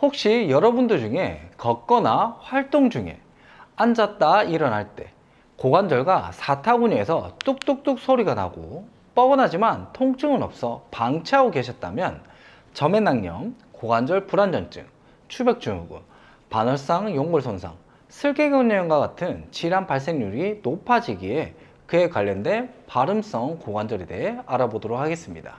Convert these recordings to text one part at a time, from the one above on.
혹시 여러분들 중에 걷거나 활동 중에 앉았다 일어날 때 고관절과 사타구니에서 뚝뚝뚝 소리가 나고 뻐근하지만 통증은 없어 방치하고 계셨다면 점액낭염, 고관절 불안전증, 추백증후군, 반월상 용골 손상, 슬개근염과 같은 질환 발생률이 높아지기에 그에 관련된 발음성 고관절에 대해 알아보도록 하겠습니다.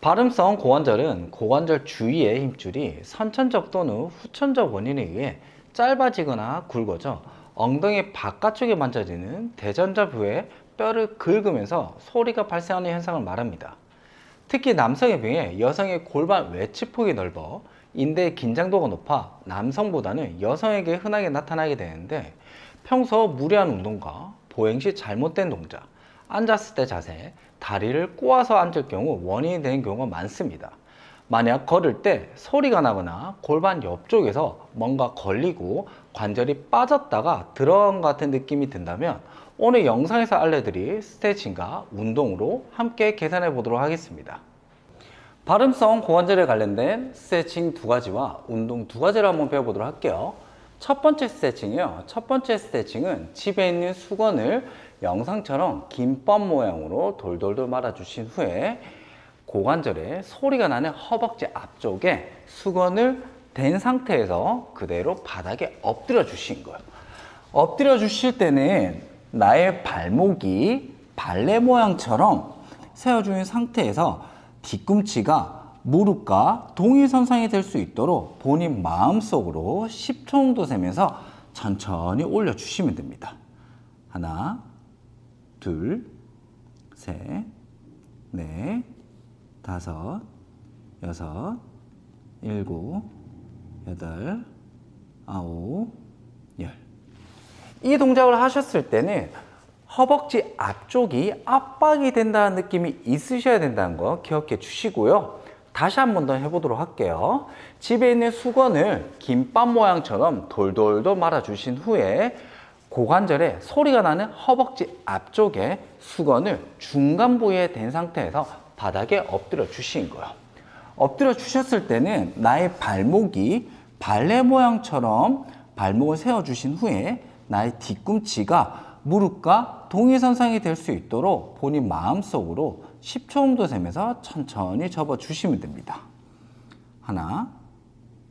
발음성 고관절은 고관절 주위의 힘줄이 선천적 또는 후천적 원인에 의해 짧아지거나 굵어져 엉덩이 바깥쪽에 만져지는 대전자 부위의 뼈를 긁으면서 소리가 발생하는 현상을 말합니다. 특히 남성에 비해 여성의 골반 외측폭이 넓어 인대의 긴장도가 높아 남성보다는 여성에게 흔하게 나타나게 되는데, 평소 무리한 운동과 보행 시 잘못된 동작, 앉았을 때 자세, 다리를 꼬아서 앉을 경우 원인이 되는 경우가 많습니다. 만약 걸을 때 소리가 나거나 골반 옆쪽에서 뭔가 걸리고 관절이 빠졌다가 들어간 것 같은 느낌이 든다면 오늘 영상에서 알려드릴 스트레칭과 운동으로 함께 개선해 보도록 하겠습니다. 발음성 고관절에 관련된 스트레칭 두 가지와 운동 두 가지를 한번 배워보도록 할게요. 첫 번째 스트레칭이요. 첫 번째 스트레칭은 집에 있는 수건을 영상처럼 김밥 모양으로 돌돌돌 말아주신 후에 고관절에 소리가 나는 허벅지 앞쪽에 수건을 댄 상태에서 그대로 바닥에 엎드려 주신 거예요. 엎드려 주실 때는 나의 발목이 발레 모양처럼 세워준 상태에서 뒤꿈치가 무릎과 동일선상이 될 수 있도록 본인 마음속으로 10초 정도 세면서 천천히 올려주시면 됩니다. 하나, 둘, 셋, 넷, 다섯, 여섯, 일곱, 여덟, 아홉, 열. 이 동작을 하셨을 때는 허벅지 앞쪽이 압박이 된다는 느낌이 있으셔야 된다는 거 기억해 주시고요. 다시 한 번 더 해보도록 할게요. 집에 있는 수건을 김밥 모양처럼 돌돌돌 말아주신 후에 고관절에 소리가 나는 허벅지 앞쪽에 수건을 중간 부위에 댄 상태에서 바닥에 엎드려 주신 거예요. 엎드려 주셨을 때는 나의 발목이 발레 모양처럼 발목을 세워 주신 후에 나의 뒤꿈치가 무릎과 동일선상이 될 수 있도록 본인 마음속으로 10초 정도 세면서 천천히 접어 주시면 됩니다. 하나,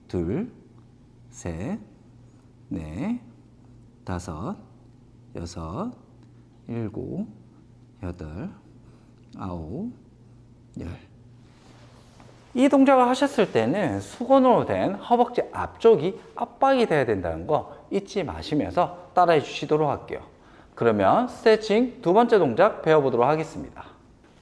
둘, 셋, 넷, 다섯, 여섯, 일곱, 여덟, 아홉, 열. 이 동작을 하셨을 때는 수건으로 된 허벅지 앞쪽이 압박이 돼야 된다는 거 잊지 마시면서 따라해 주시도록 할게요. 그러면 스트레칭 두 번째 동작 배워보도록 하겠습니다.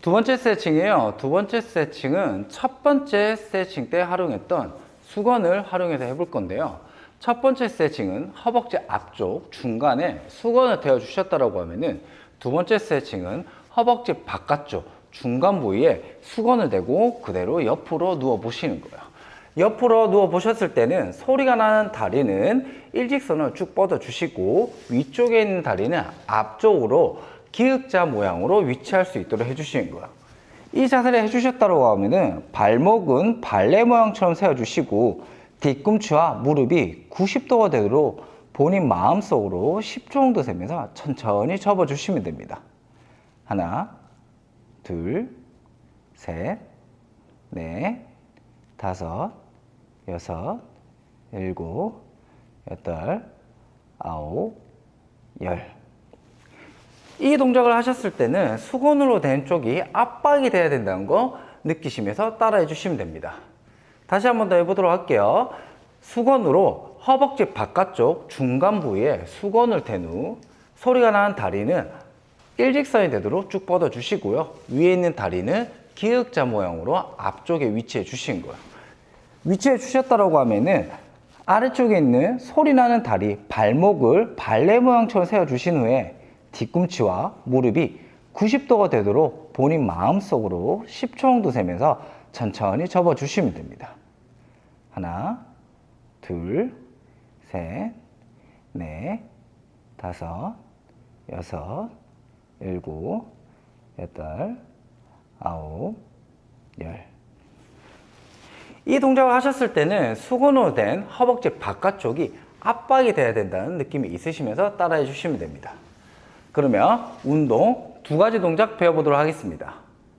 두 번째 스트레칭이에요. 두 번째 스트레칭은 첫 번째 스트레칭 때 활용했던 수건을 활용해서 해볼 건데요. 첫 번째 스트레칭은 허벅지 앞쪽 중간에 수건을 대어 주셨다고 하면은, 두 번째 스트레칭은 허벅지 바깥쪽 중간 부위에 수건을 대고 그대로 옆으로 누워 보시는 거예요. 옆으로 누워 보셨을 때는 소리가 나는 다리는 일직선을 쭉 뻗어 주시고 위쪽에 있는 다리는 앞쪽으로 기역자 모양으로 위치할 수 있도록 해주시는 거예요. 이 자세를 해주셨다고 하면은 발목은 발레 모양처럼 세워주시고 뒤꿈치와 무릎이 90도가 되도록 본인 마음속으로 10초 정도 세면서 천천히 접어주시면 됩니다. 하나, 둘, 셋, 넷, 다섯, 여섯, 일곱, 여덟, 아홉, 열. 이 동작을 하셨을 때는 수건으로 된 쪽이 압박이 돼야 된다는 거 느끼시면서 따라해 주시면 됩니다. 다시 한 번 더 해보도록 할게요. 수건으로 허벅지 바깥쪽 중간 부위에 수건을 댄 후 소리가 나는 다리는 일직선이 되도록 쭉 뻗어 주시고요. 위에 있는 다리는 기역자 모양으로 앞쪽에 위치해 주신 거예요. 위치해 주셨다고 하면은 아래쪽에 있는 소리 나는 다리, 발목을 발레 모양처럼 세워 주신 후에 뒤꿈치와 무릎이 90도가 되도록 본인 마음속으로 10초 정도 세면서 천천히 접어 주시면 됩니다. 하나, 둘, 셋, 넷, 다섯, 여섯, 일곱, 여덟, 아홉, 열. 이 동작을 하셨을 때는 수건으로 된 허벅지 바깥쪽이 압박이 돼야 된다는 느낌이 있으시면서 따라해 주시면 됩니다. 그러면 운동 두 가지 동작 배워보도록 하겠습니다.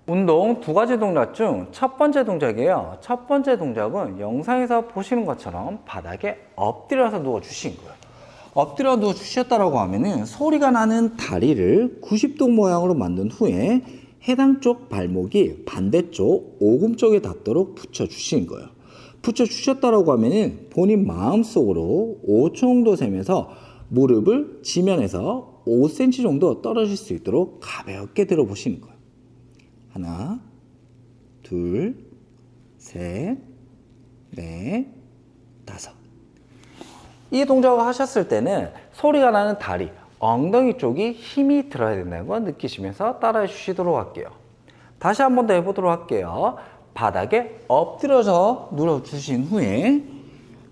운동 두 가지 동작 중 첫 번째 동작이에요. 첫 번째 동작은 영상에서 보시는 것처럼 바닥에 엎드려서 누워 주신 거예요. 엎드려 누워 주셨다라고 하면은 소리가 나는 다리를 90도 모양으로 만든 후에 해당 쪽 발목이 반대쪽 오금 쪽에 닿도록 붙여 주시는 거예요. 붙여 주셨다라고 하면은 본인 마음속으로 5초 정도 세면서 무릎을 지면에서 5cm 정도 떨어질 수 있도록 가볍게 들어 보시는 거예요. 하나, 둘, 셋, 넷, 다섯. 이 동작을 하셨을 때는 소리가 나는 다리, 엉덩이 쪽이 힘이 들어야 된다는 걸 느끼시면서 따라해 주시도록 할게요. 다시 한 번 더 해보도록 할게요. 바닥에 엎드려서 누워주신 후에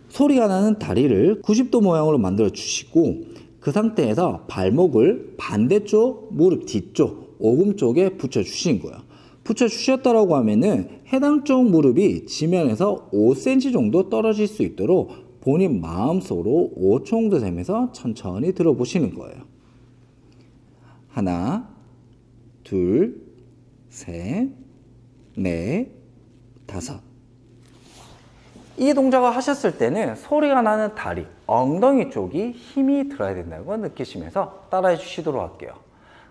소리가 나는 다리를 90도 모양으로 만들어 주시고 그 상태에서 발목을 반대쪽 무릎 뒤쪽 오금 쪽에 붙여 주신 거예요. 붙여 주셨다라고 하면은 해당 쪽 무릎이 지면에서 5cm 정도 떨어질 수 있도록 본인 마음속으로 5초 정도 세면서 천천히 들어보시는 거예요. 하나, 둘, 셋, 넷, 다섯. 이 동작을 하셨을 때는 소리가 나는 다리, 엉덩이 쪽이 힘이 들어야 된다는 걸 느끼시면서 따라해 주시도록 할게요.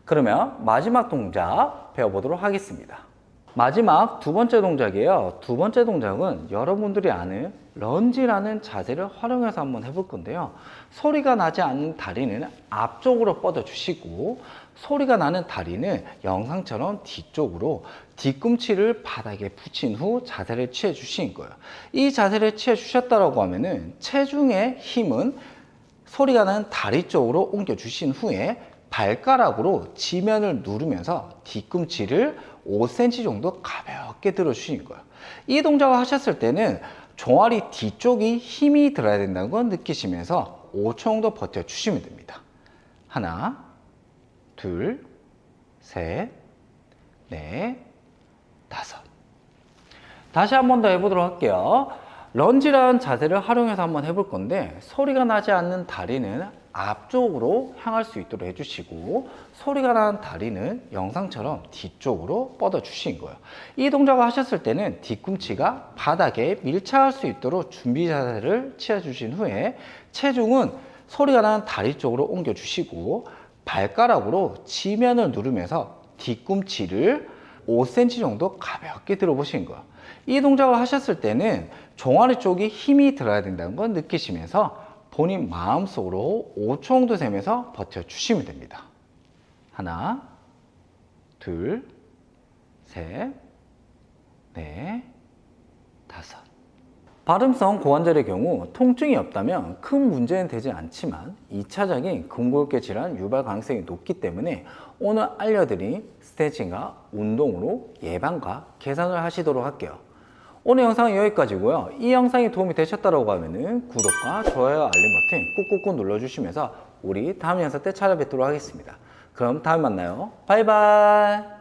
그러면 마지막 동작 배워보도록 하겠습니다. 마지막 두 번째 동작이에요. 두 번째 동작은 여러분들이 아는 런지라는 자세를 활용해서 한번 해볼 건데요. 소리가 나지 않는 다리는 앞쪽으로 뻗어 주시고 소리가 나는 다리는 영상처럼 뒤쪽으로 뒤꿈치를 바닥에 붙인 후 자세를 취해 주신 거예요. 이 자세를 취해 주셨다고 하면은 체중의 힘은 소리가 나는 다리 쪽으로 옮겨 주신 후에 발가락으로 지면을 누르면서 뒤꿈치를 5cm 정도 가볍게 들어주신 거예요. 이 동작을 하셨을 때는 종아리 뒤쪽이 힘이 들어야 된다는 걸 느끼시면서 5초 정도 버텨주시면 됩니다. 하나, 둘, 셋, 넷, 다섯. 다시 한 번 더 해보도록 할게요. 런지라는 자세를 활용해서 한번 해볼 건데 소리가 나지 않는 다리는 앞쪽으로 향할 수 있도록 해주시고 소리가 나는 다리는 영상처럼 뒤쪽으로 뻗어 주신 거예요. 이 동작을 하셨을 때는 뒤꿈치가 바닥에 밀착할 수 있도록 준비 자세를 취해 주신 후에 체중은 소리가 나는 다리 쪽으로 옮겨 주시고 발가락으로 지면을 누르면서 뒤꿈치를 5cm 정도 가볍게 들어보신 거예요. 이 동작을 하셨을 때는 종아리 쪽이 힘이 들어야 된다는 걸 느끼시면서 본인 마음속으로 5초 정도 세면서 버텨주시면 됩니다. 하나, 둘, 셋, 넷, 다섯. 발음성 고관절의 경우 통증이 없다면 큰 문제는 되지 않지만 2차적인 근골격 질환 유발 가능성이 높기 때문에 오늘 알려드린 스트레칭과 운동으로 예방과 개선을 하시도록 할게요. 오늘 영상은 여기까지고요. 이 영상이 도움이 되셨다고 하면 구독과 좋아요, 알림 버튼 꾹꾹꾹 눌러주시면서 우리 다음 영상 때 찾아뵙도록 하겠습니다. 그럼 다음에 만나요. 바이바이.